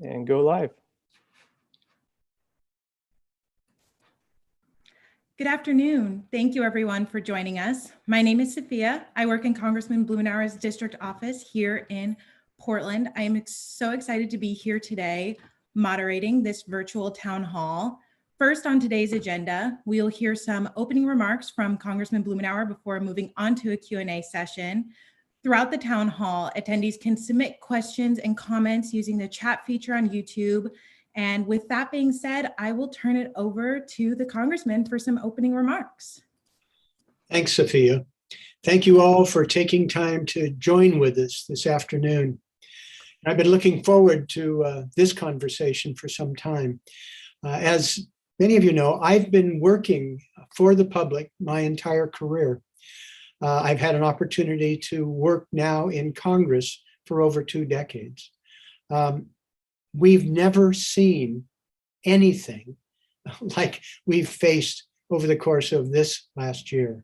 and go live. Good afternoon. Thank you everyone for joining us. My name is Sophia. I work in Congressman Blumenauer's district office here in Portland. I am so excited to be here today moderating this virtual town hall. First on today's agenda, we'll hear some opening remarks from Congressman Blumenauer before moving on to a Q&A session. Throughout the town hall, attendees can submit questions and comments using the chat feature on YouTube. And with that being said, I will turn it over to the Congressman for some opening remarks. Thanks, Sophia. Thank you all for taking time to join with us this afternoon. I've been looking forward to this conversation for some time. As many of you know, I've been working for the public my entire career. I've had an opportunity to work now in Congress for over 2 decades. We've never seen anything like we've faced over the course of this last year.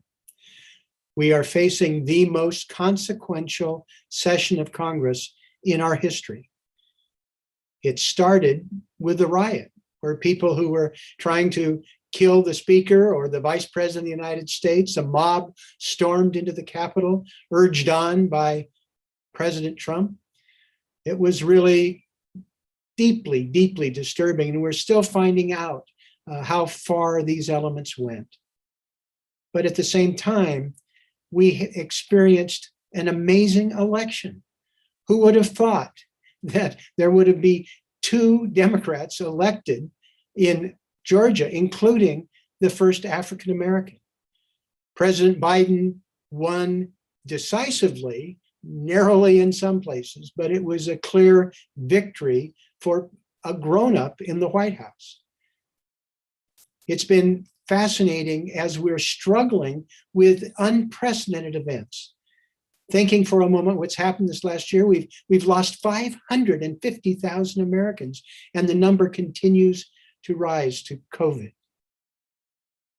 We are facing the most consequential session of Congress in our history. It started with the riot, where people who were trying to kill the Speaker or the Vice President of the United States, a mob stormed into the Capitol, urged on by President Trump. It was really deeply, deeply disturbing, and we're still finding out how far these elements went. But at the same time, we experienced an amazing election. Who would have thought that there would be 2 Democrats elected in Georgia, including the first African-American? President Biden won decisively, narrowly in some places, but it was a clear victory for a grown-up in the White House. It's been fascinating as we're struggling with unprecedented events. Thinking for a moment what's happened this last year, we've lost 550,000 Americans, and the number continues to rise to COVID.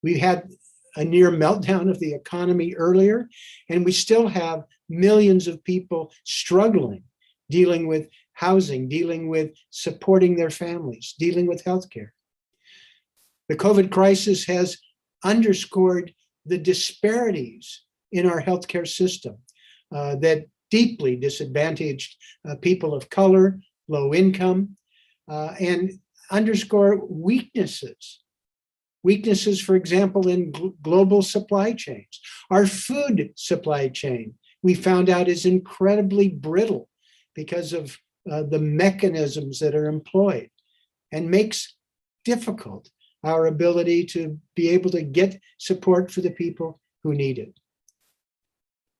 We had a near meltdown of the economy earlier, and we still have millions of people struggling, dealing with housing, dealing with supporting their families, dealing with healthcare. The COVID crisis has underscored the disparities in our healthcare system that deeply disadvantaged people of color, low income, and underscore weaknesses. Weaknesses, for example, in global supply chains. Our food supply chain, we found out, is incredibly brittle because of the mechanisms that are employed, and makes difficult our ability to be able to get support for the people who need it.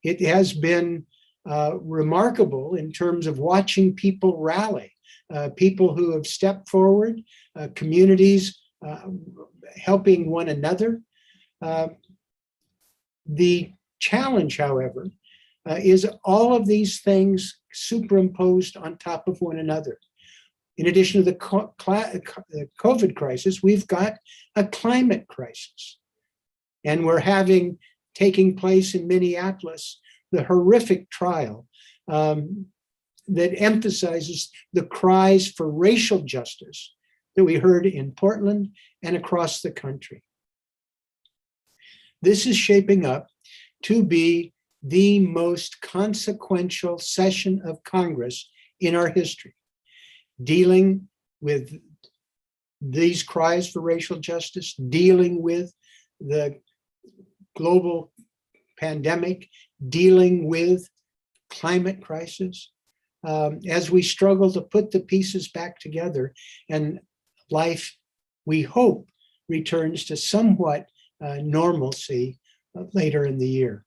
It has been remarkable in terms of watching people rally, people who have stepped forward, communities helping one another. The challenge, however, is all of these things superimposed on top of one another. In addition to the COVID crisis, we've got a climate crisis. And we're having, taking place in Minneapolis, the horrific trial that emphasizes the cries for racial justice that we heard in Portland and across the country. This is shaping up to be the most consequential session of Congress in our history, dealing with these cries for racial justice, dealing with the global pandemic, dealing with climate crisis, as we struggle to put the pieces back together, and life, we hope, returns to somewhat normalcy later in the year.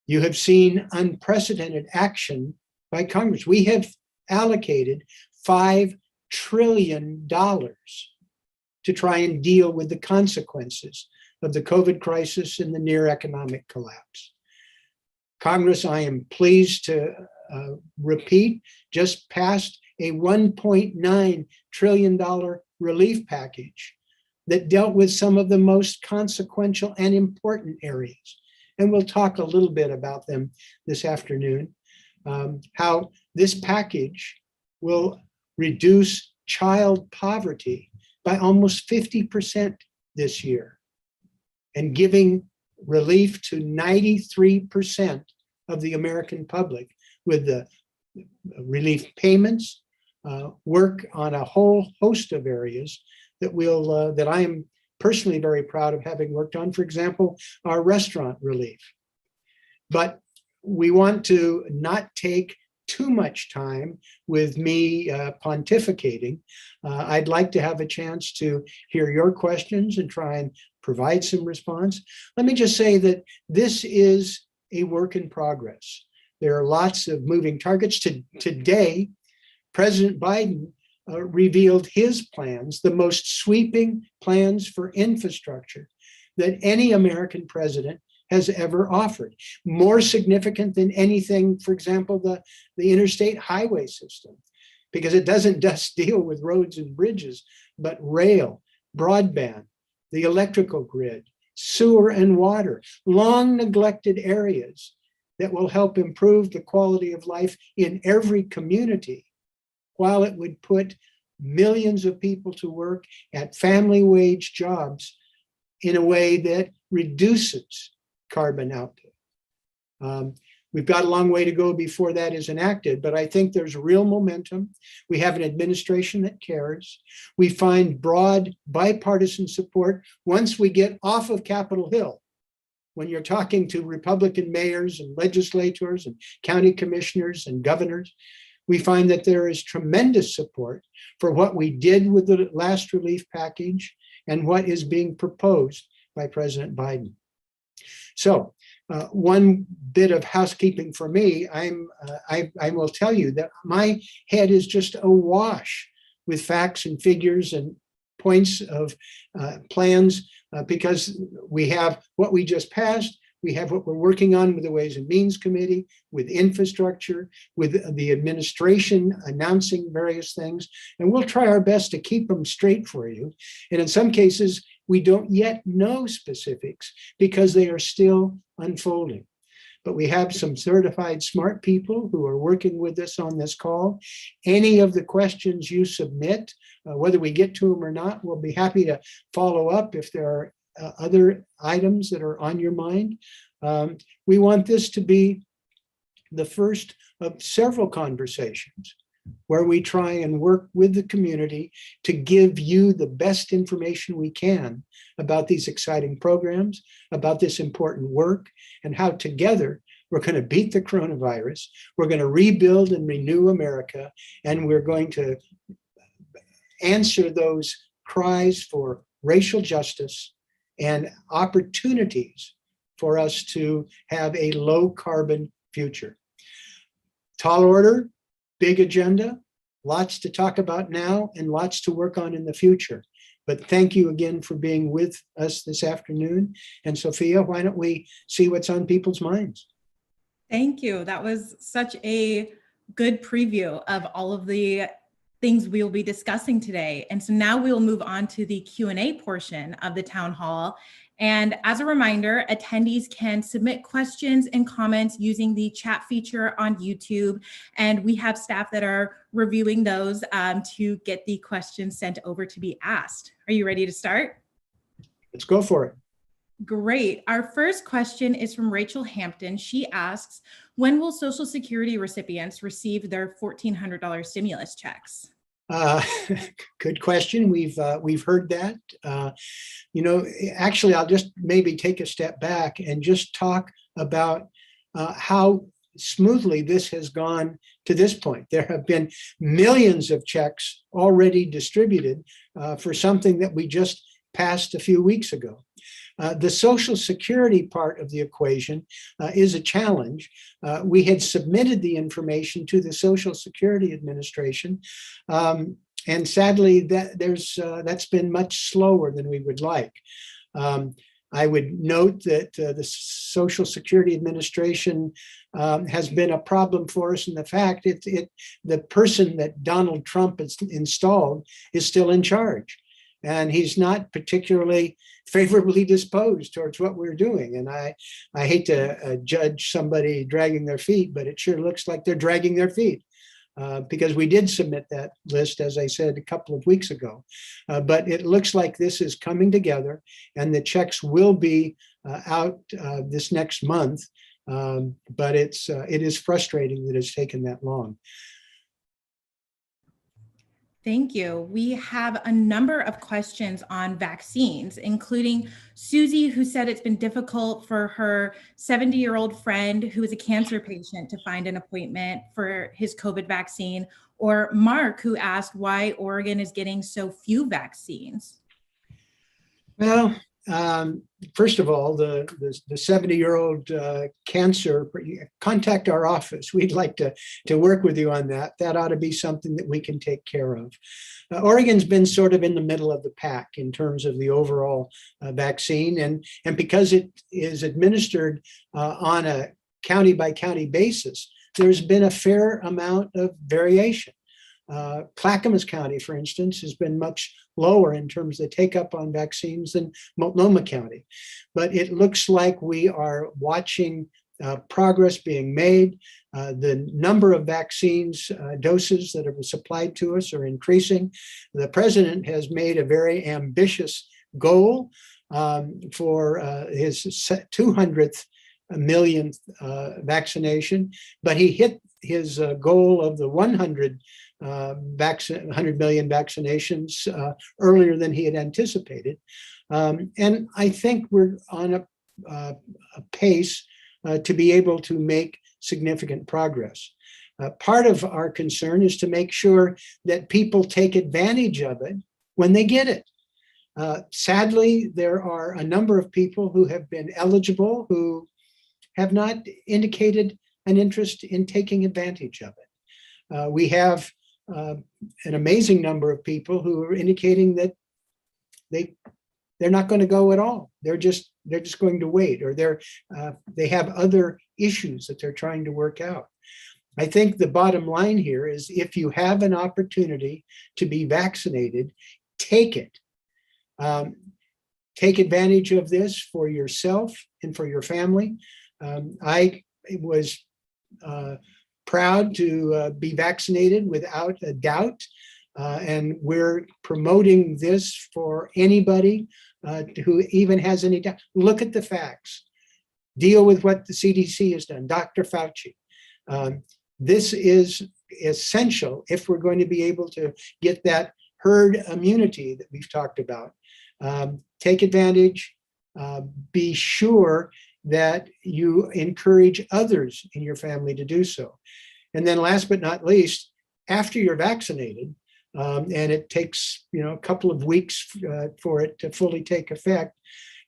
You have seen unprecedented action by Congress. We have allocated $5 trillion to try and deal with the consequences of the COVID crisis and the near economic collapse. Congress, I am pleased to repeat, just passed a $1.9 trillion relief package that dealt with some of the most consequential and important areas. And we'll talk a little bit about them this afternoon, how this package will reduce child poverty by almost 50% this year, and giving relief to 93% of the American public with the relief payments, work on a whole host of areas that I am personally very proud of having worked on. For example, our restaurant relief. But we want to not take too much time with me pontificating. I'd like to have a chance to hear your questions and try and provide some response. Let me just say that this is a work in progress. There are lots of moving targets. Today, President Biden revealed his plans, the most sweeping plans for infrastructure that any American president has ever offered. More significant than anything, for example, the interstate highway system, because it doesn't just deal with roads and bridges, but rail, broadband, the electrical grid, sewer and water, long neglected areas that will help improve the quality of life in every community, while it would put millions of people to work at family wage jobs in a way that reduces carbon output. We've got a long way to go before that is enacted, but I think there's real momentum. We have an administration that cares. We find broad bipartisan support once we get off of Capitol Hill. When you're talking to Republican mayors and legislators and county commissioners and governors, we find that there is tremendous support for what we did with the last relief package and what is being proposed by President Biden. So one bit of housekeeping for me, I will tell you that my head is just awash with facts and figures and points of plans because we have what we just passed. We have what we're working on with the Ways and Means Committee, with infrastructure, with the administration announcing various things, and we'll try our best to keep them straight for you. And in some cases, we don't yet know specifics because they are still unfolding. But we have some certified smart people who are working with us on this call. Any of the questions you submit, whether we get to them or not, we'll be happy to follow up if there are other items that are on your mind. We want this to be the first of several conversations where we try and work with the community to give you the best information we can about these exciting programs, about this important work, and how together we're going to beat the coronavirus, we're going to rebuild and renew America, and we're going to answer those cries for racial justice and opportunities for us to have a low carbon future. Tall order, big agenda, lots to talk about now and lots to work on in the future. But thank you again for being with us this afternoon. And Sophia, why don't we see what's on people's minds? Thank you. That was such a good preview of all of the things we'll be discussing today. And so now we'll move on to the Q&A portion of the town hall. And as a reminder, attendees can submit questions and comments using the chat feature on YouTube. And we have staff that are reviewing those to get the questions sent over to be asked. Are you ready to start? Let's go for it. Great. Our first question is from Rachel Hampton. She asks, when will Social Security recipients receive their $1,400 stimulus checks? Good question. We've heard that. Actually, I'll just maybe take a step back and just talk about how smoothly this has gone to this point. There have been millions of checks already distributed for something that we just passed a few weeks ago. The Social Security part of the equation is a challenge. We had submitted the information to the Social Security Administration, and sadly, that's been much slower than we would like. I would note that the Social Security Administration has been a problem for us in the fact the person that Donald Trump has installed is still in charge. And he's not particularly favorably disposed towards what we're doing. And I hate to judge somebody dragging their feet, but it sure looks like they're dragging their feet. because we did submit that list, as I said, a couple of weeks ago. But it looks like this is coming together, and the checks will be out this next month. But it is frustrating that it's taken that long. Thank you. We have a number of questions on vaccines, including Susie, who said it's been difficult for her 70-year-old friend who is a cancer patient to find an appointment for his COVID vaccine, or Mark, who asked why Oregon is getting so few vaccines. Well, first of all, the 70-year-old cancer, contact our office. We'd like to work with you on that. That ought to be something that we can take care of. Oregon's been sort of in the middle of the pack in terms of the overall vaccine, and because it is administered on a county by county basis, there's been a fair amount of variation. Clackamas County, for instance, has been much lower in terms of the take up on vaccines than Multnomah County. But it looks like we are watching progress being made. The number of vaccines doses that are supplied to us are increasing. The president has made a very ambitious goal for his 200th millionth vaccination, but he hit his goal of the 100 million vaccinations earlier than he had anticipated. And I think we're on a pace to be able to make significant progress. Part of our concern is to make sure that people take advantage of it when they get it. Sadly, there are a number of people who have been eligible who have not indicated an interest in taking advantage of it. We have an amazing number of people who are indicating that they're not going to go at all. They're just going to wait, or they have other issues that they're trying to work out. I think the bottom line here is if you have an opportunity to be vaccinated, take it. Take advantage of this for yourself and for your family. I was proud to be vaccinated without a doubt. And we're promoting this for anybody who even has any doubt. Look at the facts. Deal with what the CDC has done, Dr. Fauci. This is essential if we're going to be able to get that herd immunity that we've talked about. Take advantage, be sure that you encourage others in your family to do so. And then last but not least, after you're vaccinated, and it takes a couple of weeks for it to fully take effect,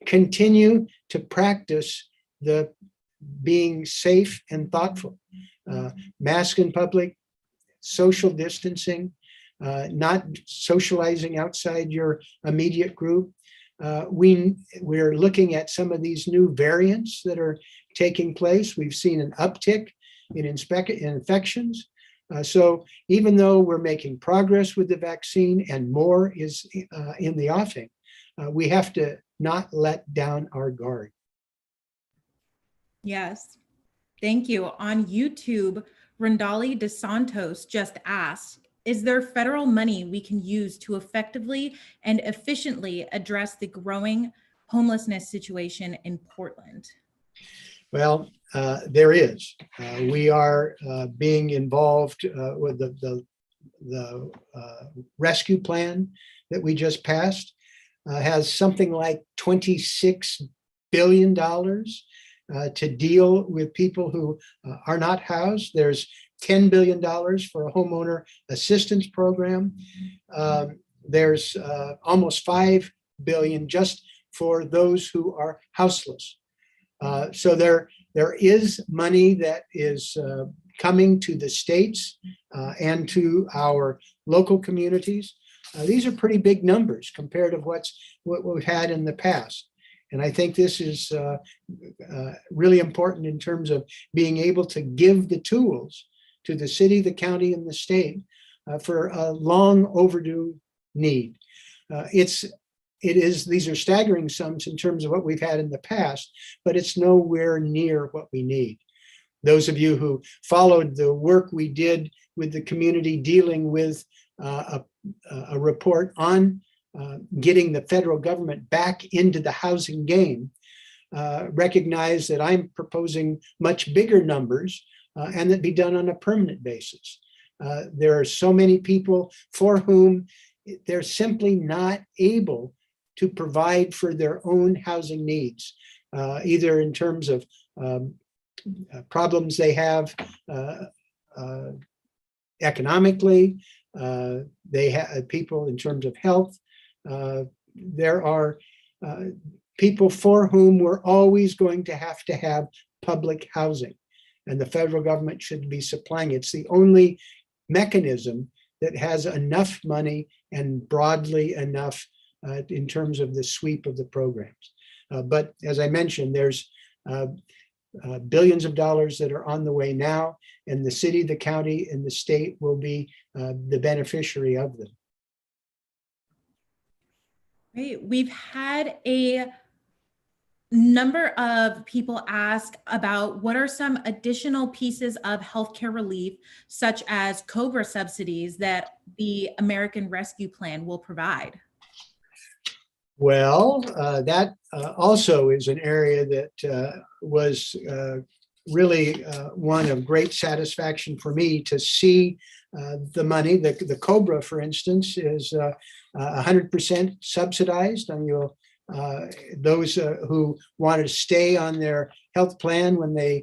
continue to practice the being safe and thoughtful. Mask in public, social distancing, not socializing outside your immediate group. We're looking at some of these new variants that are taking place. We've seen an uptick in infections. So even though we're making progress with the vaccine and more is in the offing, we have to not let down our guard. Yes, thank you. On YouTube, Rondali DeSantos just asked, is there federal money we can use to effectively and efficiently address the growing homelessness situation in Portland? Well, there is. We are being involved with the rescue plan that we just passed. Has something like $26 billion to deal with people who are not housed. There's $10 billion for a homeowner assistance program. There's almost $5 billion just for those who are houseless. So there is money that is coming to the states and to our local communities. These are pretty big numbers compared to what we've had in the past. And I think this is really important in terms of being able to give the tools to the city, the county, and the state for a long overdue need. These are staggering sums in terms of what we've had in the past, but it's nowhere near what we need. Those of you who followed the work we did with the community dealing with a report on getting the federal government back into the housing game recognize that I'm proposing much bigger numbers and that be done on a permanent basis. There are so many people for whom they're simply not able to provide for their own housing needs, either in terms of problems they have economically, they have people in terms of health. There are people for whom we're always going to have public housing, and the federal government should be supplying. It's the only mechanism that has enough money and broadly enough in terms of the sweep of the programs. But as I mentioned, there's billions of dollars that are on the way now, and the city, the county, and the state will be the beneficiary of them. Great. We've had a number of people ask about what are some additional pieces of healthcare relief, such as COBRA subsidies, that the American Rescue Plan will provide. Well, that also is an area that was really one of great satisfaction for me to see the money. The COBRA, for instance, is 100% subsidized, and you'll those who want to stay on their health plan when they're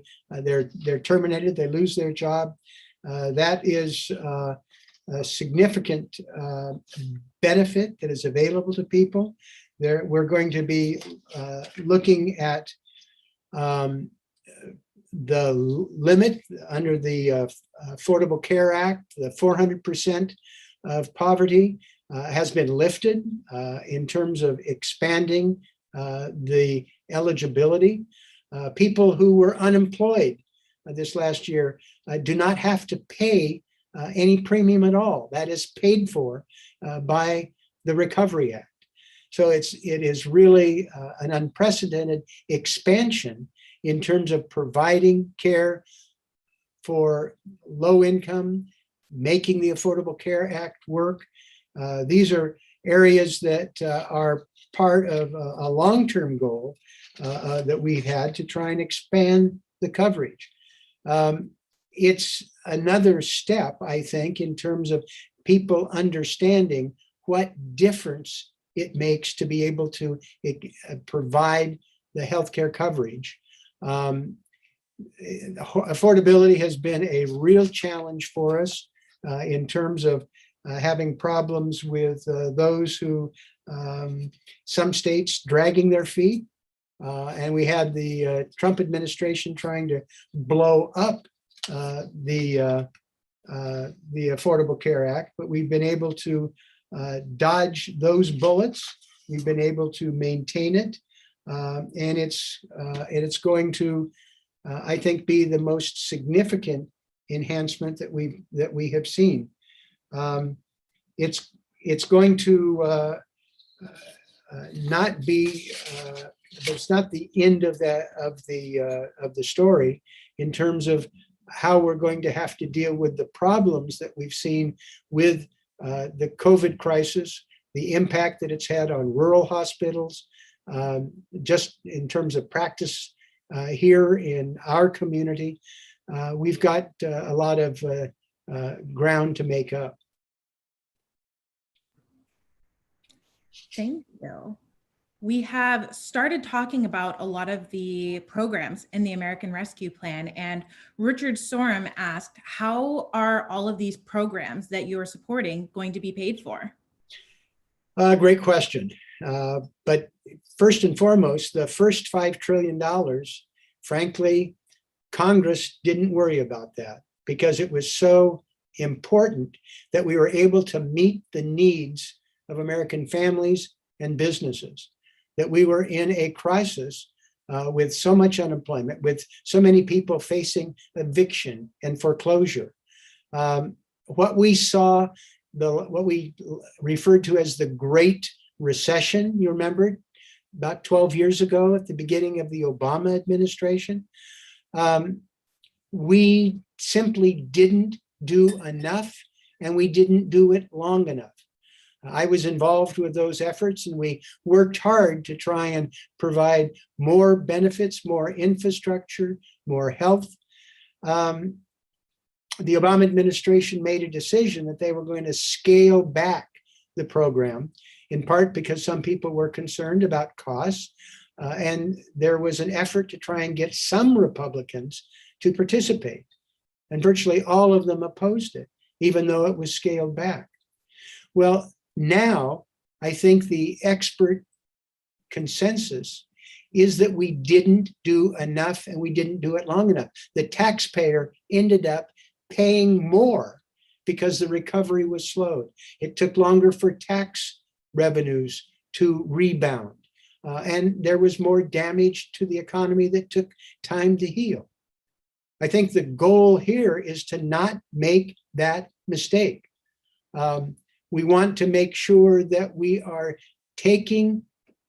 terminated, they lose their job. That is a significant benefit that is available to people. We're going to be looking at the limit under the Affordable Care Act. The 400% of poverty has been lifted in terms of expanding the eligibility. People who were unemployed this last year do not have to pay any premium at all. That is paid for by the Recovery Act. So it is really an unprecedented expansion in terms of providing care for low income, making the Affordable Care Act work. These are areas that are part of a long-term goal that we've had to try and expand the coverage. It's another step, I think, in terms of people understanding what difference it makes to be able to provide the healthcare coverage. Affordability has been a real challenge for us in terms of having problems with those who, some states dragging their feet. And we had the Trump administration trying to blow up the Affordable Care Act, but we've been able to dodge those bullets. We've been able to maintain it, and it's going to, I think, be the most significant enhancement that we have seen. It's going to not be. It's not the end of the story in terms of how we're going to have to deal with the problems that we've seen with the COVID crisis, the impact that it's had on rural hospitals, just in terms of practice here in our community. We've got a lot of ground to make up. Thank you. We have started talking about a lot of the programs in the American Rescue Plan, and Richard Sorum asked, how are all of these programs that you are supporting going to be paid for? Great question. But first and foremost, the first $5 trillion, frankly, Congress didn't worry about that because it was so important that we were able to meet the needs of American families and businesses, that we were in a crisis with so much unemployment, with so many people facing eviction and foreclosure. What we saw, what we referred to as the Great Recession, you remember, about 12 years ago at the beginning of the Obama administration, we simply didn't do enough, and we didn't do it long enough. I was involved with those efforts, and we worked hard to try and provide more benefits, more infrastructure, more health. The Obama administration made a decision that they were going to scale back the program, in part because some people were concerned about costs. And there was an effort to try and get some Republicans to participate. And virtually all of them opposed it, even though it was scaled back. Well, now I think the expert consensus is that we didn't do enough, and we didn't do it long enough. The taxpayer ended up paying more because the recovery was slowed. It took longer for tax revenues to rebound. And there was more damage to the economy that took time to heal. I think the goal here is to not make that mistake. We want to make sure that we are taking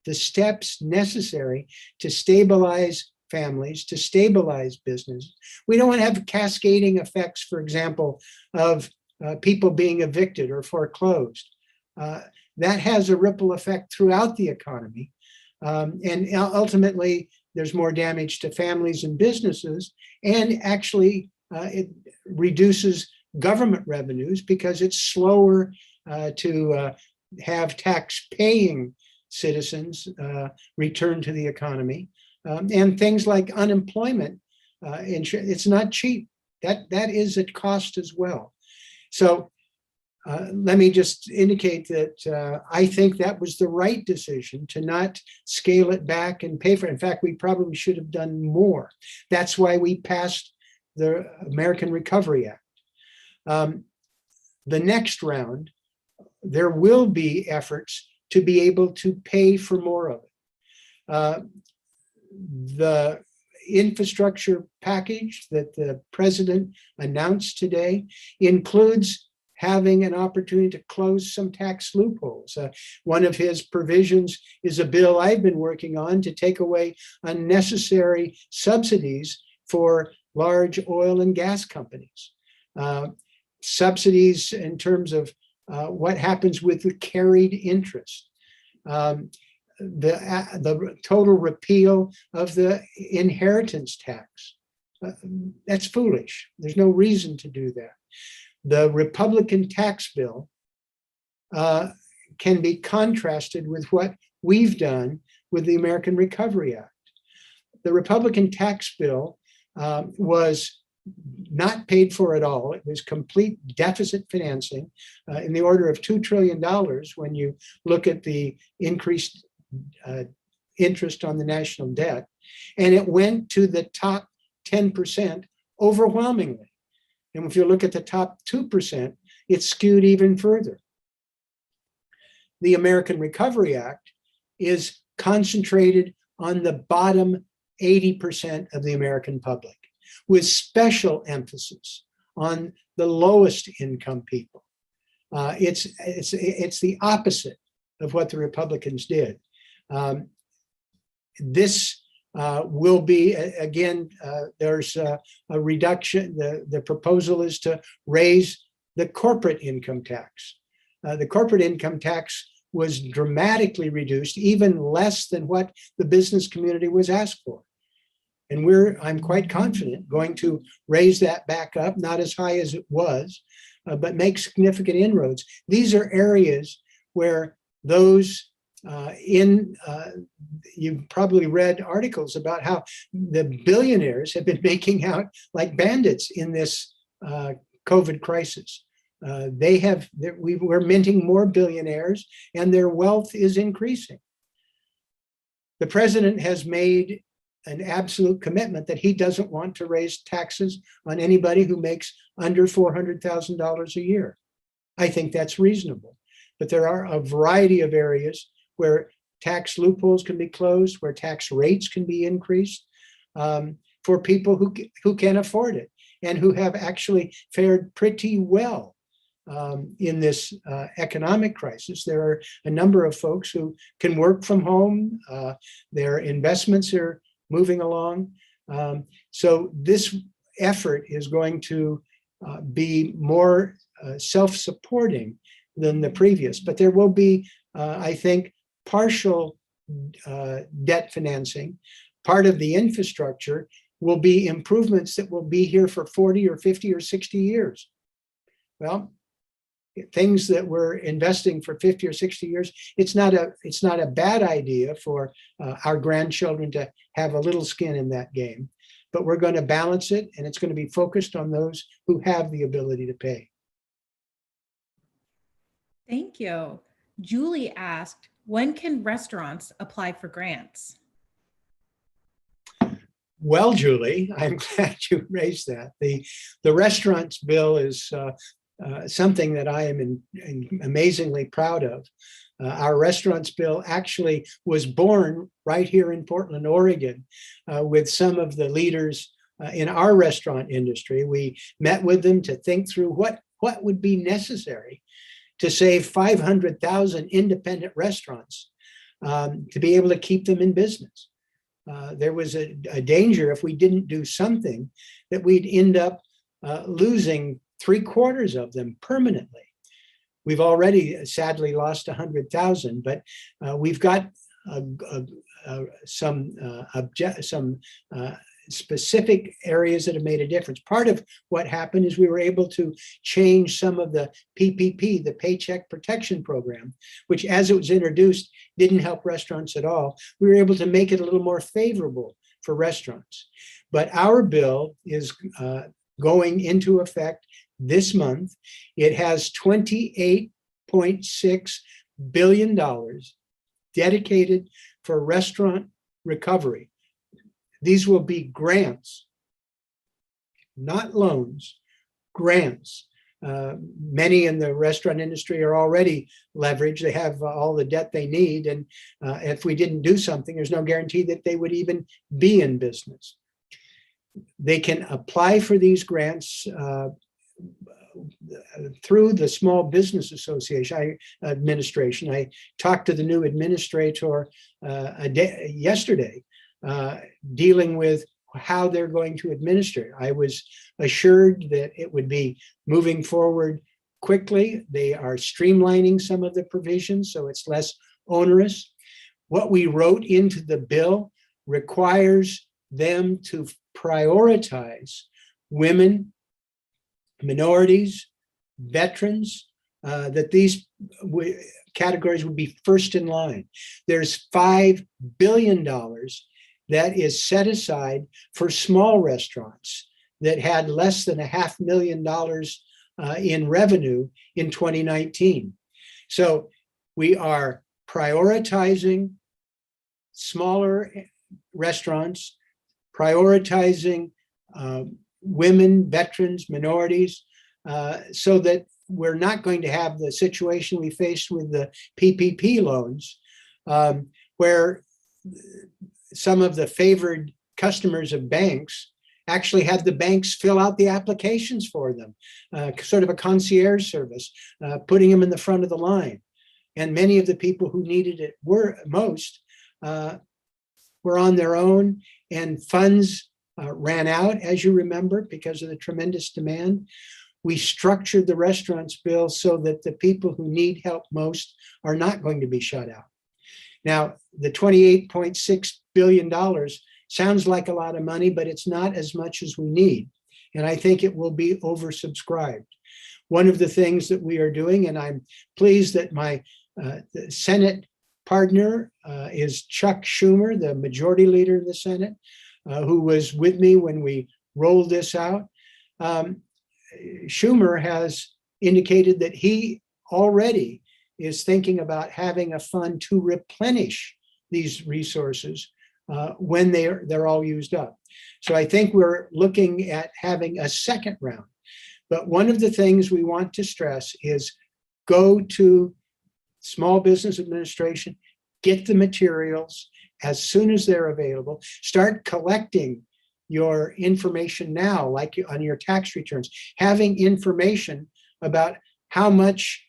the steps necessary to stabilize families, to stabilize business. We don't want to have cascading effects, for example, of people being evicted or foreclosed. That has a ripple effect throughout the economy. And ultimately, there's more damage to families and businesses, and actually it reduces government revenues because it's slower to have tax-paying citizens return to the economy. And things like unemployment insurance, it's not cheap. That is at cost as well. So let me just indicate that I think that was the right decision to not scale it back and pay for it. In fact, we probably should have done more. That's why we passed the American Recovery Act. The next round, there will be efforts to be able to pay for more of it. The infrastructure package that the president announced today includes having an opportunity to close some tax loopholes. One of his provisions is a bill I've been working on to take away unnecessary subsidies for large oil and gas companies. Subsidies in terms of what happens with the carried interest. The total repeal of the inheritance tax. That's foolish. There's no reason to do that. The Republican tax bill can be contrasted with what we've done with the American Recovery Act. The Republican tax bill was not paid for at all. It was complete deficit financing in the order of $2 trillion when you look at the increased interest on the national debt. And it went to the top 10% overwhelmingly. And if you look at the top 2%, it's skewed even further. The American Recovery Act is concentrated on the bottom 80% of the American public, with special emphasis on the lowest income people. It's the opposite of what the Republicans did. This will be, again, there's a reduction. The proposal is to raise the corporate income tax. The corporate income tax was dramatically reduced, even less than what the business community was asked for. And I'm quite confident, going to raise that back up, not as high as it was, but make significant inroads. These are areas where those you've probably read articles about how the billionaires have been making out like bandits in this COVID crisis. We're minting more billionaires, and their wealth is increasing. The president has made an absolute commitment that he doesn't want to raise taxes on anybody who makes under $400,000 a year. I think that's reasonable, but there are a variety of areas where tax loopholes can be closed, where tax rates can be increased for people who can afford it and who have actually fared pretty well in this economic crisis. There are a number of folks who can work from home. Their investments are moving along. So this effort is going to be more self-supporting than the previous, but there will be, I think, partial debt financing. Part of the infrastructure will be improvements that will be here for 40 or 50 or 60 years. Well, things that we're investing for 50 or 60 years, it's not a bad idea for our grandchildren to have a little skin in that game, but we're going to balance it, and it's going to be focused on those who have the ability to pay. Thank you. Julie asked, when can restaurants apply for grants? Well, Julie, I'm glad you raised that. The restaurants bill is something that I am amazingly proud of. Our restaurants bill actually was born right here in Portland, Oregon, with some of the leaders in our restaurant industry. We met with them to think through what would be necessary to save 500,000 independent restaurants to be able to keep them in business. There was a danger if we didn't do something that we'd end up losing 3/4 of them permanently. We've already sadly lost 100,000, but we've got some specific areas that have made a difference. Part of what happened is we were able to change some of the PPP, the Paycheck Protection Program, which as it was introduced didn't help restaurants at all. We were able to make it a little more favorable for restaurants. But our bill is going into effect this month. It has $28.6 billion dedicated for restaurant recovery. These will be grants, not loans, grants. Many in the restaurant industry are already leveraged. They have all the debt they need. And if we didn't do something, there's no guarantee that they would even be in business. They can apply for these grants through the Small Business Association administration. I talked to the new administrator yesterday, dealing with how they're going to administer. I was assured that it would be moving forward quickly. They are streamlining some of the provisions so it's less onerous. What we wrote into the bill requires them to prioritize women, minorities, veterans, that these categories would be first in line. There's $5 billion that is set aside for small restaurants that had less than $500,000 in revenue in 2019. So we are prioritizing smaller restaurants, prioritizing women, veterans, minorities, so that we're not going to have the situation we faced with the PPP loans, where some of the favored customers of banks actually had the banks fill out the applications for them, sort of a concierge service, putting them in the front of the line. And many of the people who needed it were on their own, and funds ran out, as you remember, because of the tremendous demand. We structured the restaurants bill so that the people who need help most are not going to be shut out. Now, the $28.6 billion sounds like a lot of money, but it's not as much as we need. And I think it will be oversubscribed. One of the things that we are doing, and I'm pleased that my the Senate partner is Chuck Schumer, the majority leader in the Senate, who was with me when we rolled this out. Schumer has indicated that he already is thinking about having a fund to replenish these resources when they're all used up. So I think we're looking at having a second round. But one of the things we want to stress is go to Small Business Administration, get the materials as soon as they're available, start collecting your information now, like on your tax returns, having information about how much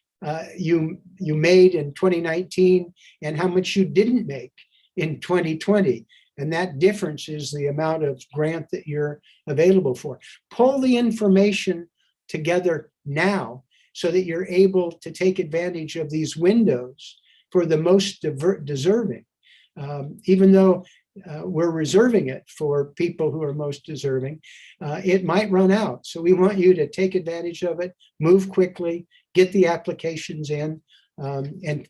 you made in 2019 and how much you didn't make in 2020. And that difference is the amount of grant that you're available for. Pull the information together now so that you're able to take advantage of these windows for the most deserving. Even though we're reserving it for people who are most deserving, it might run out. So we want you to take advantage of it, move quickly, get the applications in, and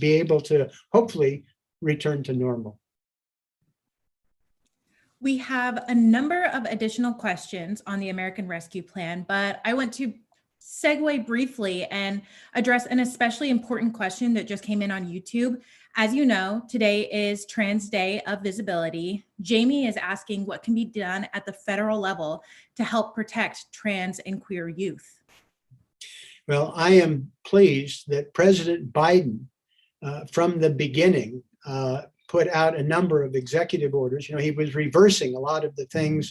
be able to hopefully return to normal. We have a number of additional questions on the American Rescue Plan, but I want to segue briefly and address an especially important question that just came in on YouTube. As you know, today is Trans Day of Visibility. Jamie is asking what can be done at the federal level to help protect trans and queer youth. Well, I am pleased that President Biden, from the beginning, put out a number of executive orders. You know, he was reversing a lot of the things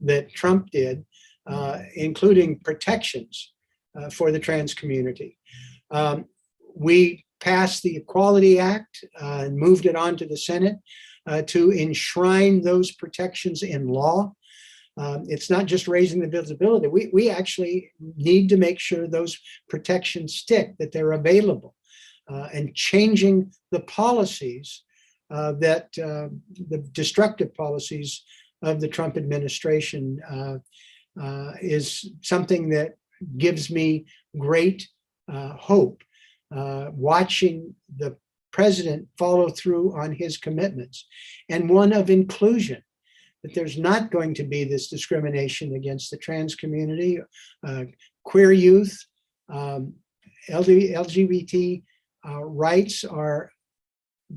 that Trump did, including protections for the trans community. We passed the Equality Act and moved it on to the Senate to enshrine those protections in law. It's not just raising the visibility. We actually need to make sure those protections stick, that they're available, and changing the policies that the destructive policies of the Trump administration is something that gives me great hope. Watching the president follow through on his commitments, and one of inclusion, that there's not going to be this discrimination against the trans community, queer youth, LGBT rights are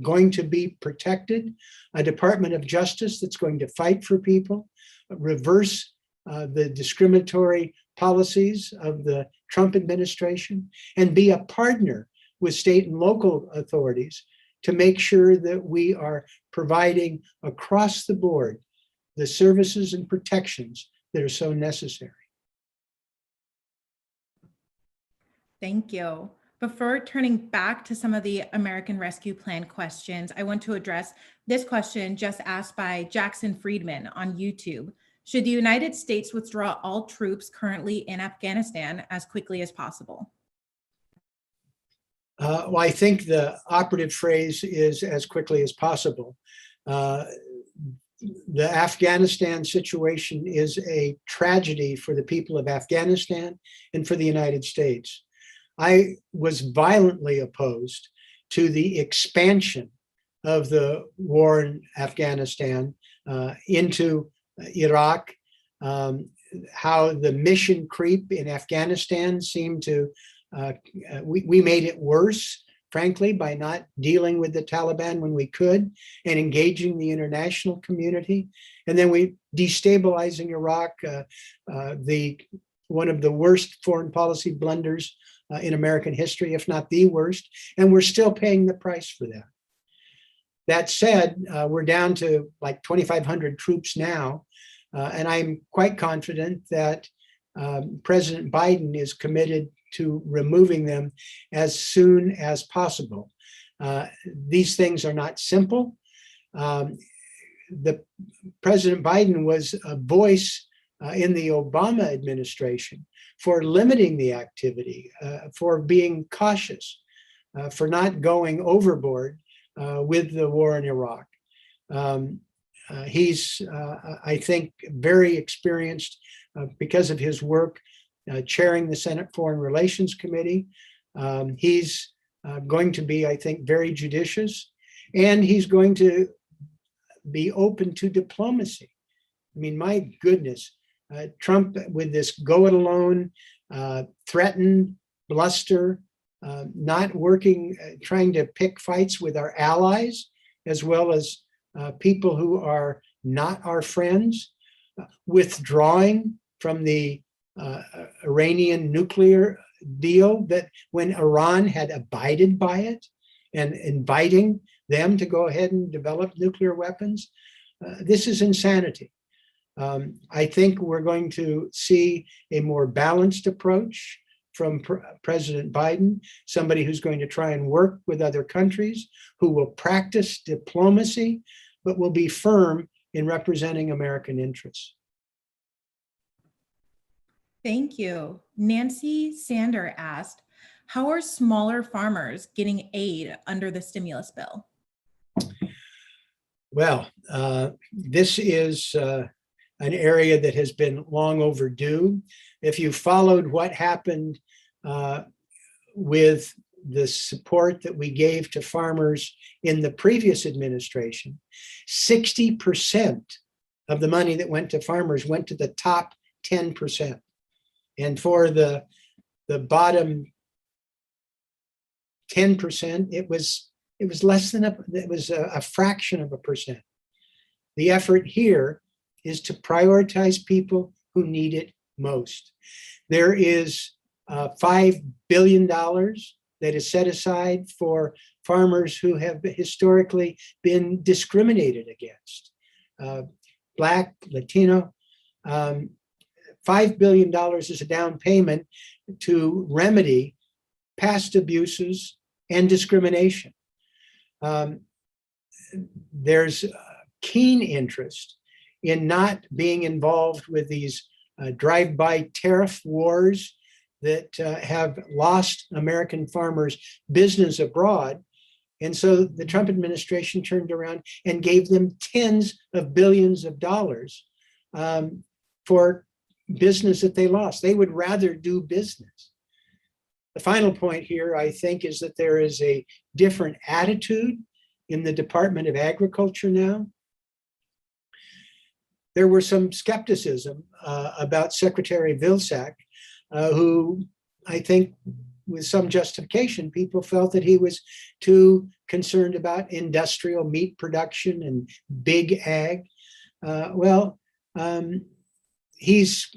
going to be protected, a Department of Justice that's going to fight for people, reverse the discriminatory policies of the Trump administration, and be a partner with state and local authorities to make sure that we are providing across the board the services and protections that are so necessary. Thank you. Before turning back to some of the American Rescue Plan questions, I want to address this question just asked by Jackson Friedman on YouTube. Should the United States withdraw all troops currently in Afghanistan as quickly as possible? Well, I think the operative phrase is as quickly as possible. The Afghanistan situation is a tragedy for the people of Afghanistan and for the United States. I was violently opposed to the expansion of the war in Afghanistan into Iraq, how the mission creep in Afghanistan seemed to, we made it worse, frankly, by not dealing with the Taliban when we could and engaging the international community. And then we destabilizing Iraq, one of the worst foreign policy blunders in American history, if not the worst, and we're still paying the price for that. That said, we're down to like 2,500 troops now, and I'm quite confident that President Biden is committed to removing them as soon as possible. These things are not simple. President Biden was a voice in the Obama administration for limiting the activity, for being cautious, for not going overboard with the war in Iraq. He's, I think, very experienced because of his work chairing the Senate Foreign Relations Committee. He's going to be, I think, very judicious, and he's going to be open to diplomacy. I mean, my goodness, Trump with this go it alone, threaten, bluster, not working, trying to pick fights with our allies, as well as people who are not our friends, withdrawing from the Iranian nuclear deal that when Iran had abided by it and inviting them to go ahead and develop nuclear weapons. This is insanity. I think we're going to see a more balanced approach from President Biden, somebody who's going to try and work with other countries, who will practice diplomacy, but will be firm in representing American interests. Thank you. Nancy Sander asked, how are smaller farmers getting aid under the stimulus bill? Well, this is an area that has been long overdue. If you followed what happened with the support that we gave to farmers in the previous administration, 60% of the money that went to farmers went to the top 10%. And for the bottom 10%, it was less than a fraction of a percent. The effort here is to prioritize people who need it most. There is $5 billion that is set aside for farmers who have historically been discriminated against. Black, Latino. $5 billion is a down payment to remedy past abuses and discrimination. There's keen interest in not being involved with these drive-by tariff wars that have lost American farmers business abroad. And so the Trump administration turned around and gave them tens of billions of dollars for business that they lost. They would rather do business. The final point here, I think, is that there is a different attitude in the Department of Agriculture now. There was some skepticism about Secretary Vilsack, who I think with some justification, people felt that he was too concerned about industrial meat production and big ag. He's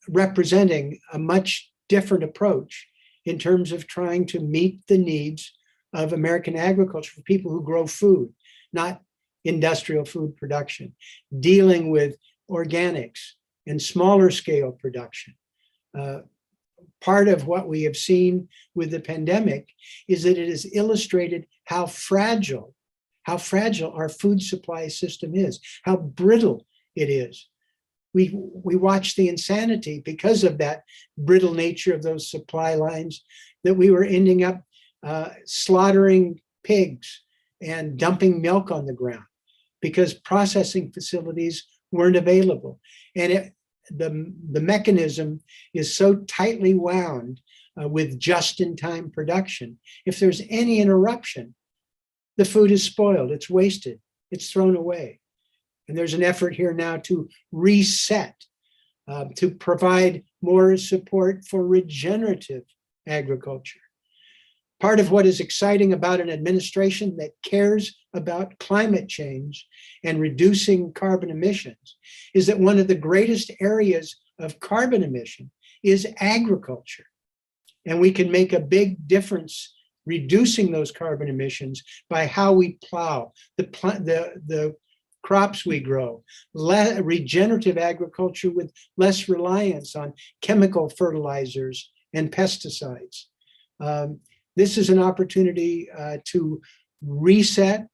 representing a much different approach in terms of trying to meet the needs of American agriculture for people who grow food, not industrial food production, dealing with organics and smaller scale production. Part of what we have seen with the pandemic is that it has illustrated how fragile our food supply system is, how brittle it is. We watched the insanity because of that brittle nature of those supply lines, that we were ending up slaughtering pigs and dumping milk on the ground because processing facilities weren't available. And the mechanism is so tightly wound with just-in-time production. If there's any interruption, the food is spoiled, it's wasted, it's thrown away. And there's an effort here now to reset, to provide more support for regenerative agriculture. Part of what is exciting about an administration that cares about climate change and reducing carbon emissions is that one of the greatest areas of carbon emission is agriculture. And we can make a big difference reducing those carbon emissions by how we plow, the crops we grow, regenerative agriculture with less reliance on chemical fertilizers and pesticides. This is an opportunity to reset,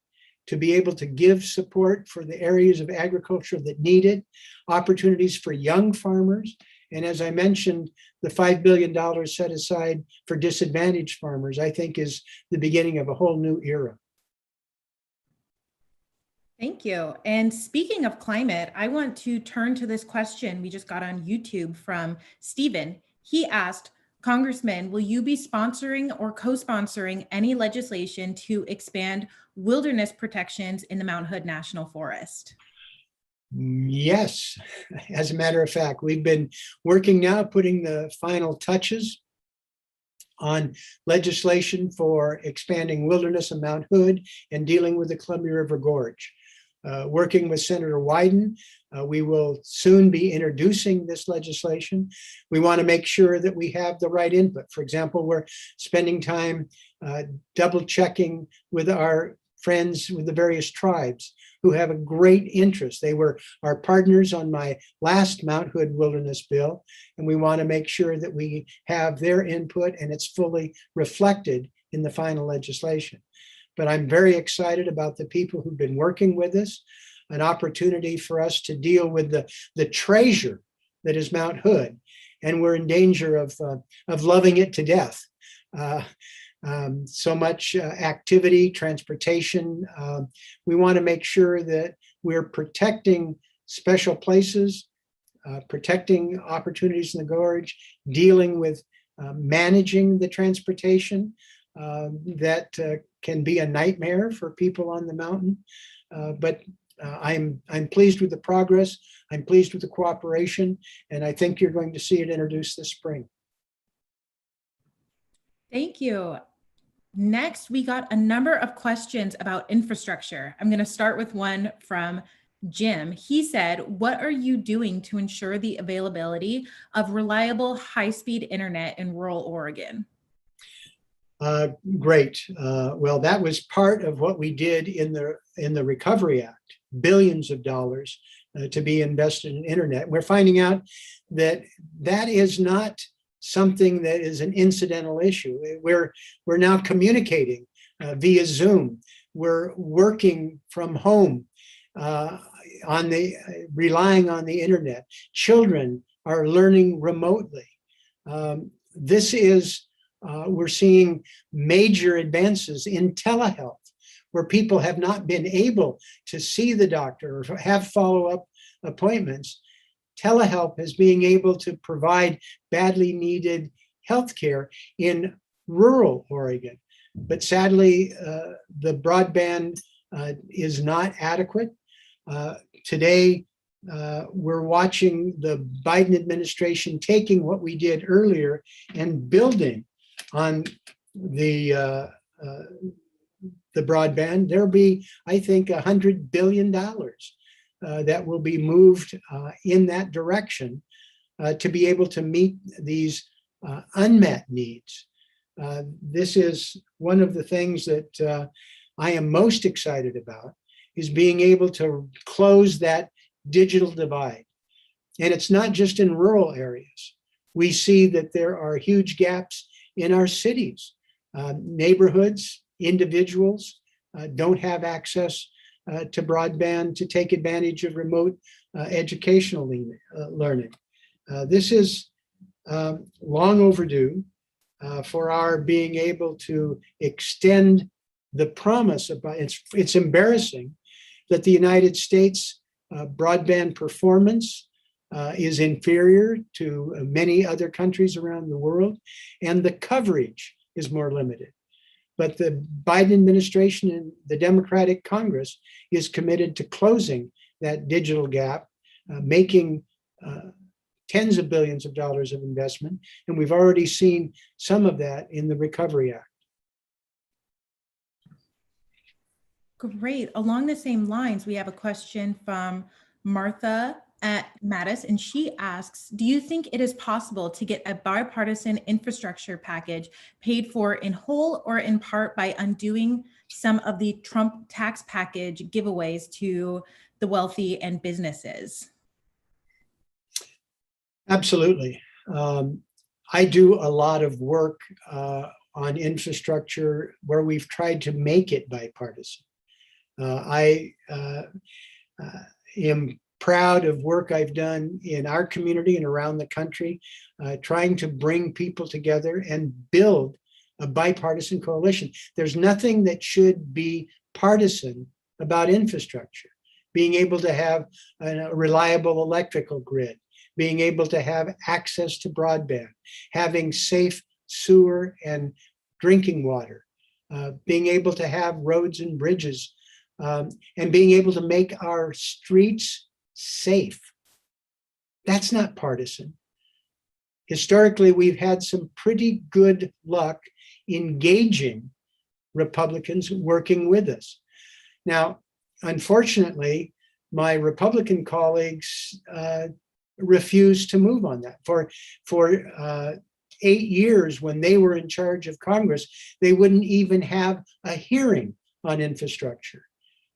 to be able to give support for the areas of agriculture that need it, opportunities for young farmers. And as I mentioned, the $5 billion set aside for disadvantaged farmers, I think is the beginning of a whole new era. Thank you. And speaking of climate, I want to turn to this question we just got on YouTube from Stephen. He asked, Congressman, will you be sponsoring or co-sponsoring any legislation to expand wilderness protections in the Mount Hood National Forest? Yes, as a matter of fact, we've been working now, putting the final touches on legislation for expanding wilderness in Mount Hood and dealing with the Columbia River Gorge. Working with Senator Wyden, we will soon be introducing this legislation. We want to make sure that we have the right input. For example, we're spending time double checking with our friends with the various tribes who have a great interest. They were our partners on my last Mount Hood Wilderness Bill, and we want to make sure that we have their input and it's fully reflected in the final legislation. but I'm very excited about the people who've been working with us, an opportunity for us to deal with the treasure that is Mount Hood. And we're in danger of loving it to death. So much activity, transportation. We want to make sure that we're protecting special places, protecting opportunities in the gorge, dealing with managing the transportation that can be a nightmare for people on the mountain. But I'm pleased with the progress. I'm pleased with the cooperation, and I think you're going to see it introduced this spring. Thank you. Next, we got a number of questions about infrastructure. I'm going to start with one from Jim. He said, what are you doing to ensure the availability of reliable high-speed internet in rural Oregon? Great. Well, that was part of what we did in the Recovery Act, billions of dollars to be invested in internet. We're finding out that that is not something that is an incidental issue. We're now communicating via Zoom. We're working from home relying on the internet. Children are learning remotely. We're seeing major advances in telehealth, where people have not been able to see the doctor or have follow-up appointments. Telehealth is being able to provide badly needed healthcare in rural Oregon. But sadly, the broadband is not adequate. Today, we're watching the Biden administration taking what we did earlier and building on the broadband. There'll be, I think, $100 billion that will be moved in that direction to be able to meet these unmet needs. This is one of the things that I am most excited about, is being able to close that digital divide. And it's not just in rural areas. We see that there are huge gaps in our cities. Neighborhoods, individuals don't have access to broadband to take advantage of remote educational learning. This is long overdue for our being able to extend the promise of it's embarrassing that the United States broadband performance is inferior to many other countries around the world, and the coverage is more limited. But the Biden administration and the Democratic Congress is committed to closing that digital gap, making tens of billions of dollars of investment. And we've already seen some of that in the Recovery Act. Great. Along the same lines, we have a question from Martha at Mattis, and she asks, do you think it is possible to get a bipartisan infrastructure package paid for in whole or in part by undoing some of the Trump tax package giveaways to the wealthy and businesses? Absolutely. I do a lot of work on infrastructure where we've tried to make it bipartisan. I am proud of work I've done in our community and around the country, trying to bring people together and build a bipartisan coalition. There's nothing that should be partisan about infrastructure. Being able to have a reliable electrical grid, being able to have access to broadband, having safe sewer and drinking water, being able to have roads and bridges, and being able to make our streets safe. That's not partisan. Historically, we've had some pretty good luck engaging Republicans working with us. Now, unfortunately, my Republican colleagues refused to move on that. For 8 years, when they were in charge of Congress, they wouldn't even have a hearing on infrastructure.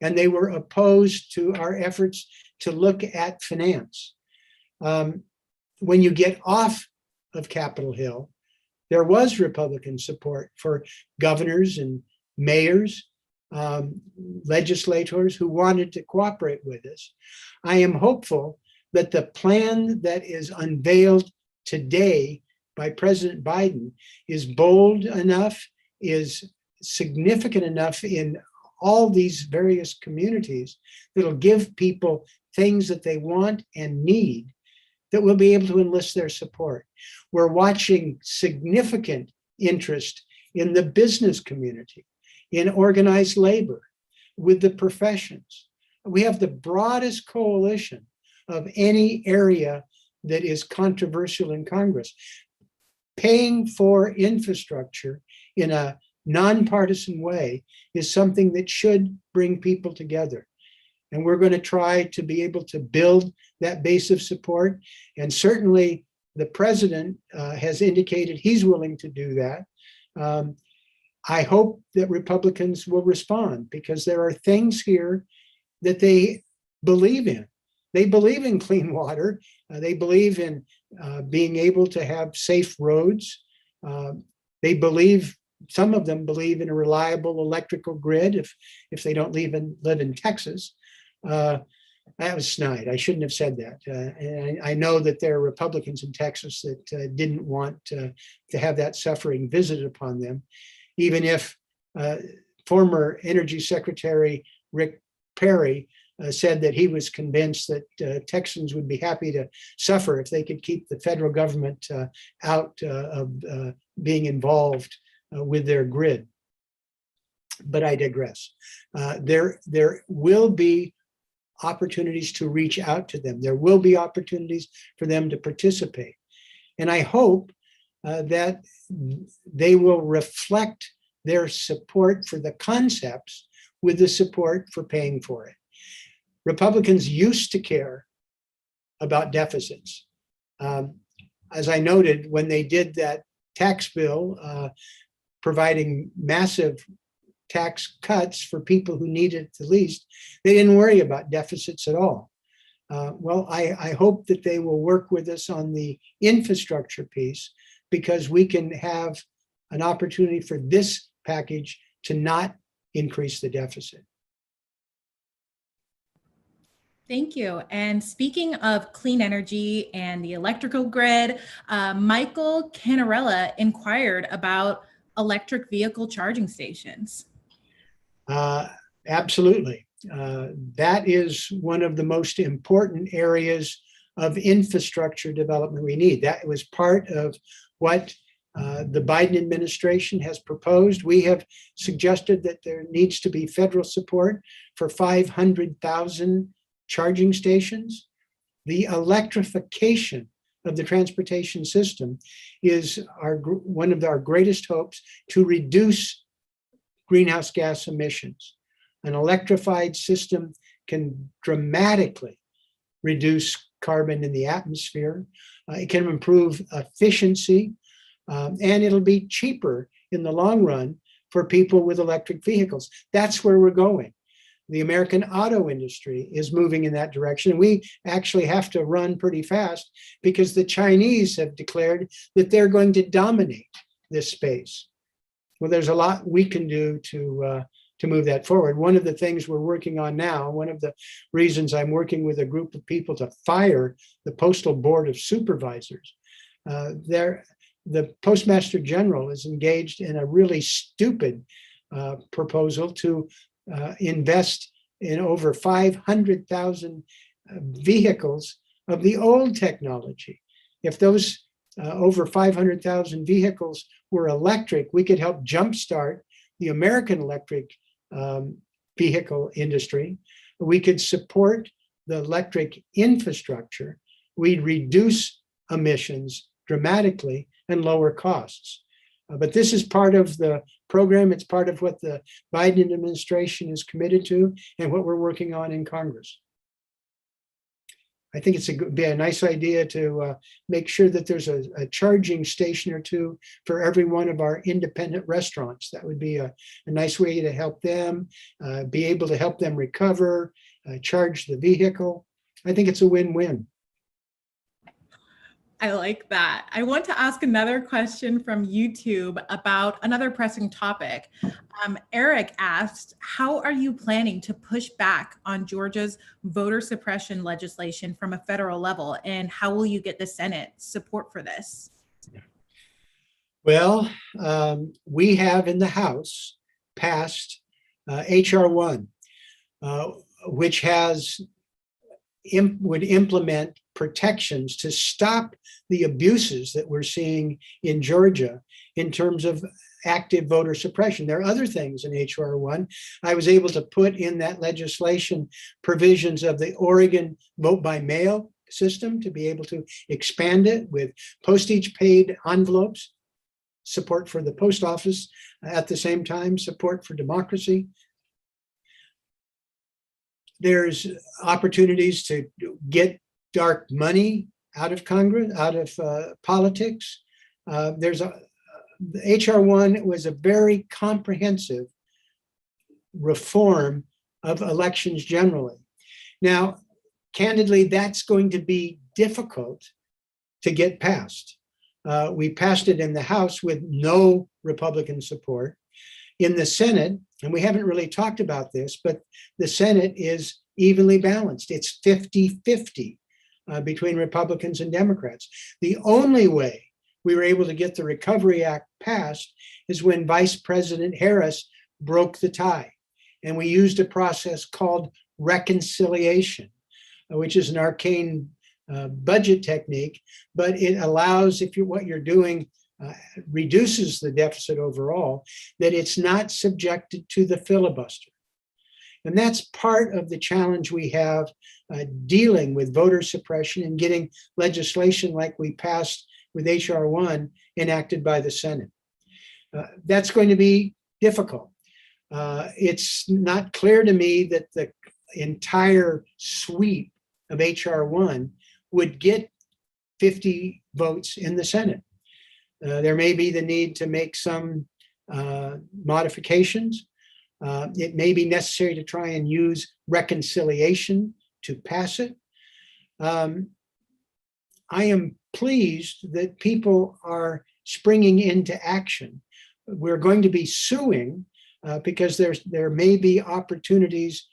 And they were opposed to our efforts to look at finance. When you get off of Capitol Hill, there was Republican support for governors and mayors legislators who wanted to cooperate with us. I am hopeful that the plan that is unveiled today by President Biden is bold enough, is significant enough in all these various communities that'll give people things that they want and need, that will be able to enlist their support. We're watching significant interest in the business community, in organized labor, with the professions. We have the broadest coalition of any area that is controversial in Congress. Paying for infrastructure in a nonpartisan way is something that should bring people together. And we're going to try to be able to build that base of support. And certainly the president has indicated he's willing to do that. I hope that Republicans will respond, because there are things here that they believe in. They believe in clean water. They believe in being able to have safe roads. They believe, some of them believe in a reliable electrical grid if they don't live in Texas. That was snide. I shouldn't have said that. And I know that there are Republicans in Texas that didn't want to have that suffering visited upon them, even if former Energy Secretary Rick Perry said that he was convinced that Texans would be happy to suffer if they could keep the federal government out of being involved with their grid. But I digress. There will be opportunities to reach out to them. There will be opportunities for them to participate. And I hope that they will reflect their support for the concepts with the support for paying for it. Republicans used to care about deficits. As I noted, when they did that tax bill, providing massive tax cuts for people who need it the least, they didn't worry about deficits at all. Well, I hope that they will work with us on the infrastructure piece, because we can have an opportunity for this package to not increase the deficit. Thank you. And speaking of clean energy and the electrical grid, Michael Canarella inquired about electric vehicle charging stations. Absolutely. That is one of the most important areas of infrastructure development we need. That was part of what the Biden administration has proposed. We have suggested that there needs to be federal support for 500,000 charging stations. The electrification of the transportation system is one of our greatest hopes to reduce greenhouse gas emissions. An electrified system can dramatically reduce carbon in the atmosphere. It can improve efficiency, and it'll be cheaper in the long run for people with electric vehicles. That's where we're going. The American auto industry is moving in that direction. We actually have to run pretty fast, because the Chinese have declared that they're going to dominate this space. Well, there's a lot we can do to move that forward. One of the things we're working on now, one of the reasons I'm working with a group of people to fire the Postal Board of Supervisors, the Postmaster General is engaged in a really stupid proposal to invest in over 500,000 vehicles of the old technology. If those over 500,000 vehicles were electric, we could help jumpstart the American electric vehicle industry. We could support the electric infrastructure. We'd reduce emissions dramatically and lower costs. But this is part of the program. It's part of what the Biden administration is committed to and what we're working on in Congress. I think it'd be a nice idea to make sure that there's a charging station or two for every one of our independent restaurants. That would be a nice way to help them, be able to help them recover, charge the vehicle. I think it's a win-win. I like that. I want to ask another question from YouTube about another pressing topic. Eric asked, how are you planning to push back on Georgia's voter suppression legislation from a federal level? And how will you get the Senate support for this? Well, we have in the House passed HR 1, which would implement protections to stop the abuses that we're seeing in Georgia in terms of active voter suppression. There are other things in HR 1. I was able to put in that legislation provisions of the Oregon vote by mail system to be able to expand it with postage paid envelopes, support for the post office, at the same time, support for democracy. There's opportunities to get dark money out of Congress, out of politics. HR 1 was a very comprehensive reform of elections generally. Now, candidly, that's going to be difficult to get passed. We passed it in the House with no Republican support. In the Senate, and we haven't really talked about this, but the Senate is evenly balanced. It's 50-50 between Republicans and Democrats. The only way we were able to get the Recovery Act passed is when Vice President Harris broke the tie. And we used a process called reconciliation, which is an arcane budget technique, but it allows, if what you're doing reduces the deficit overall, that it's not subjected to the filibuster. And that's part of the challenge we have dealing with voter suppression and getting legislation like we passed with HR 1 enacted by the Senate. That's going to be difficult. It's not clear to me that the entire sweep of HR 1 would get 50 votes in the Senate. There may be the need to make some modifications. It may be necessary to try and use reconciliation to pass it. I am pleased that people are springing into action. We're going to be suing because there may be opportunities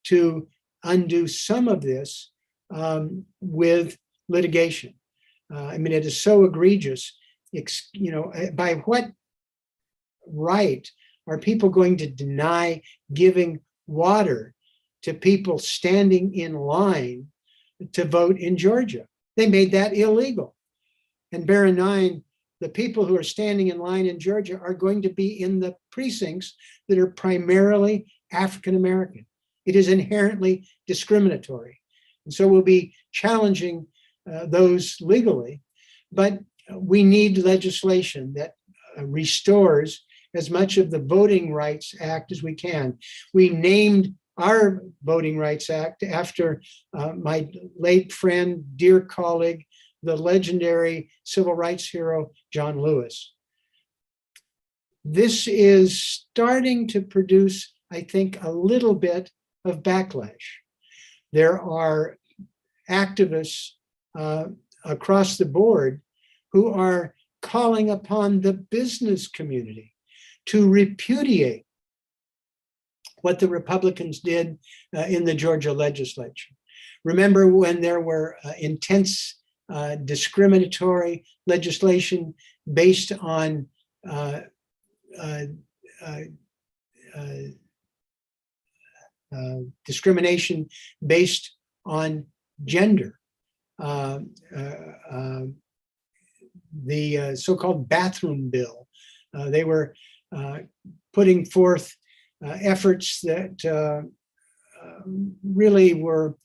to undo some of this with litigation. I mean, it is so egregious. By what right are people going to deny giving water to people standing in line to vote in Georgia? They made that illegal. And bear in mind, the people who are standing in line in Georgia are going to be in the precincts that are primarily African American. It is inherently discriminatory. And so we'll be challenging those legally, but we need legislation that restores as much of the Voting Rights Act as we can. We named our Voting Rights Act after my late friend, dear colleague, the legendary civil rights hero, John Lewis. This is starting to produce, I think, a little bit of backlash. There are activists across the board who are calling upon the business community to repudiate what the Republicans did in the Georgia legislature. Remember when there were intense discriminatory legislation based on discrimination based on gender. The so-called bathroom bill. They were putting forth efforts that really were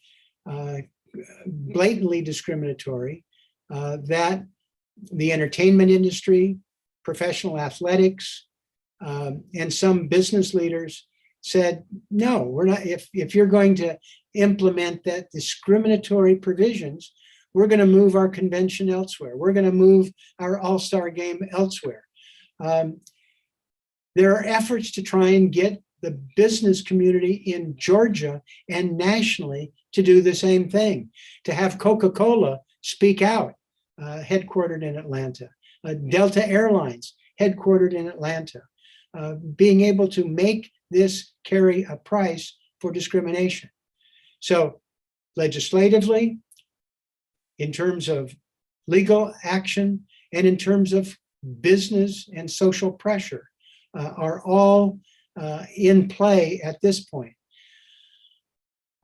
blatantly discriminatory, that the entertainment industry, professional athletics, and some business leaders said, no, we're not, if you're going to implement that discriminatory provisions, we're going to move our convention elsewhere. We're going to move our All-Star game elsewhere. There are efforts to try and get the business community in Georgia and nationally to do the same thing, to have Coca-Cola speak out headquartered in Atlanta. Delta Airlines, headquartered in Atlanta. Being able to make this carry a price for discrimination. So legislatively, in terms of legal action, and in terms of business and social pressure, are all in play at this point.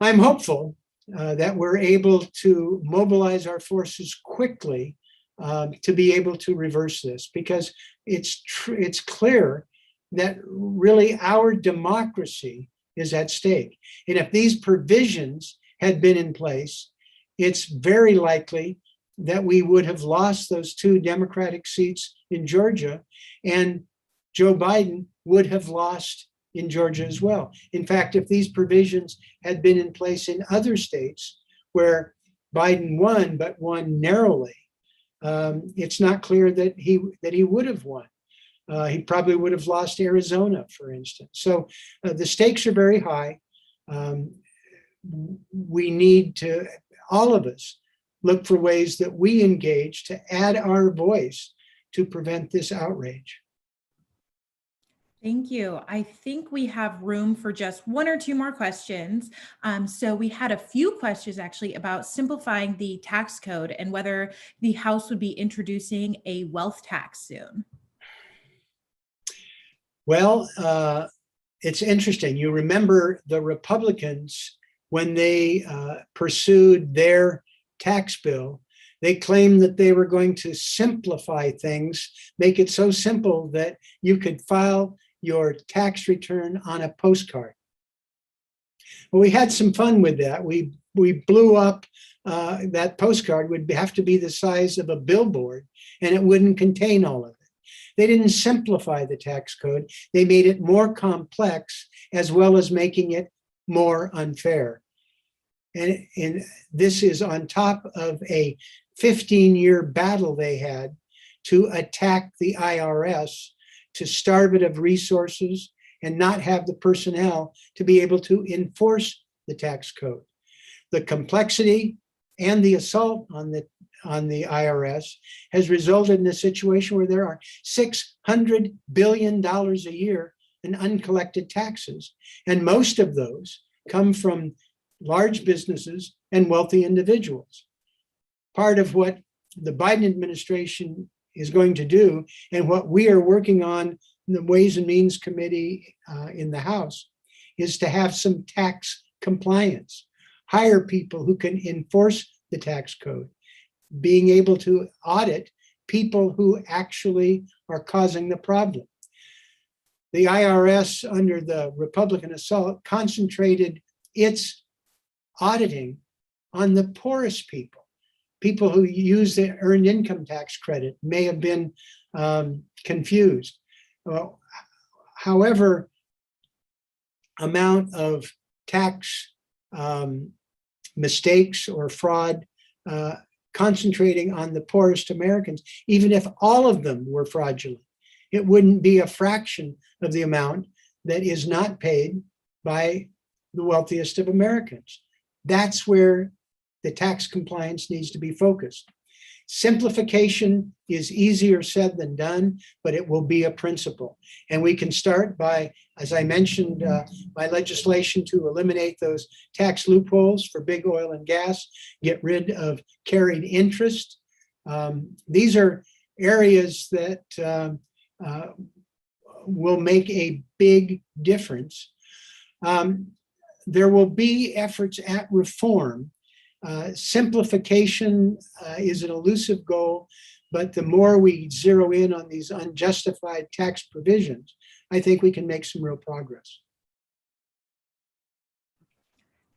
I'm hopeful that we're able to mobilize our forces quickly to be able to reverse this, because it's clear that really our democracy is at stake. And if these provisions had been in place, it's very likely that we would have lost those 2 Democratic seats in Georgia, and Joe Biden would have lost in Georgia as well. In fact, if these provisions had been in place in other states where Biden won, but won narrowly, it's not clear that he would have won. He probably would have lost Arizona, for instance. So the stakes are very high. We need to, all of us, look for ways that we engage to add our voice to prevent this outrage. Thank you. I think we have room for just 1 or 2 more questions. So we had a few questions actually about simplifying the tax code and whether the House would be introducing a wealth tax soon. Well, it's interesting. You remember the Republicans, when they pursued their tax bill, they claimed that they were going to simplify things, make it so simple that you could file your tax return on a postcard. Well, we had some fun with that. We blew up that postcard would have to be the size of a billboard, and it wouldn't contain all of it. They didn't simplify the tax code. They made it more complex, as well as making it more unfair. And this is on top of a 15-year battle they had to attack the IRS, to starve it of resources and not have the personnel to be able to enforce the tax code. The complexity and the assault on the IRS has resulted in a situation where there are $600 billion a year in uncollected taxes. And most of those come from large businesses and wealthy individuals. Part of what the Biden administration is going to do, and what we are working on in the Ways and Means Committee in the House, is to have some tax compliance, hire people who can enforce the tax code, being able to audit people who actually are causing the problem. The IRS, under the Republican assault, concentrated its auditing on the poorest people. People who use the earned income tax credit may have been confused. However, amount of tax mistakes or fraud concentrating on the poorest Americans, even if all of them were fraudulent, it wouldn't be a fraction of the amount that is not paid by the wealthiest of Americans. That's where the tax compliance needs to be focused. Simplification is easier said than done, but it will be a principle. And we can start by, as I mentioned, by legislation to eliminate those tax loopholes for big oil and gas, get rid of carried interest. These are areas that will make a big difference. There will be efforts at reform. Simplification is an elusive goal, but the more we zero in on these unjustified tax provisions, I think we can make some real progress.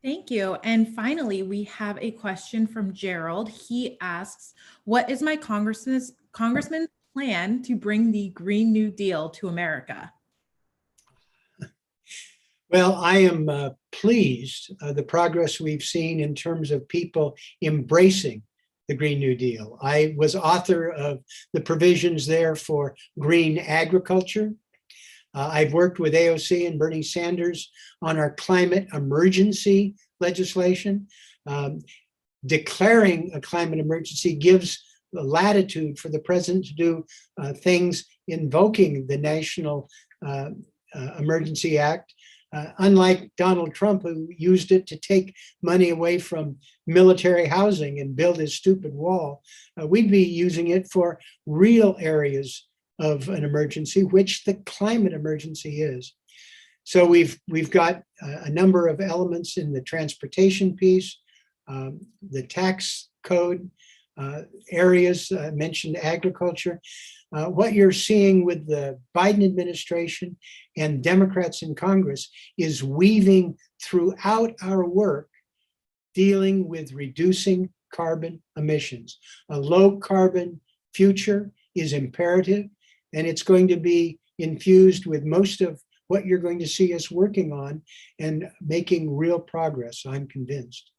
Thank you. And finally, we have a question from Gerald. He asks, what is my congressman's plan to bring the Green New Deal to America? Well, I am pleased the progress we've seen in terms of people embracing the Green New Deal. I was author of the provisions there for green agriculture. I've worked with AOC and Bernie Sanders on our climate emergency legislation. Declaring a climate emergency gives latitude for the president to do things invoking the National Emergency Act. Unlike Donald Trump, who used it to take money away from military housing and build his stupid wall, we'd be using it for real areas of an emergency, which the climate emergency is. So we've got a number of elements in the transportation piece, the tax code areas, mentioned agriculture. What you're seeing with the Biden administration and Democrats in Congress is weaving throughout our work dealing with reducing carbon emissions. A low carbon future is imperative, and it's going to be infused with most of what you're going to see us working on and making real progress, I'm convinced.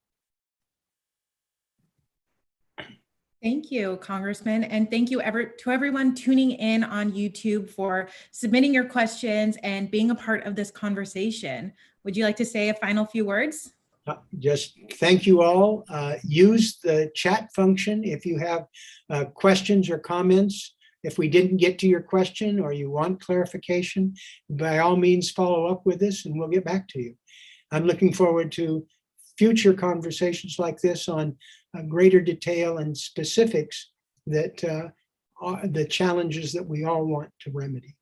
Thank you, Congressman. And thank you to everyone tuning in on YouTube for submitting your questions and being a part of this conversation. Would you like to say a final few words? Just thank you all. Use the chat function if you have questions or comments. If we didn't get to your question or you want clarification, by all means, follow up with us and we'll get back to you. I'm looking forward to future conversations like this on greater detail and specifics that are the challenges that we all want to remedy.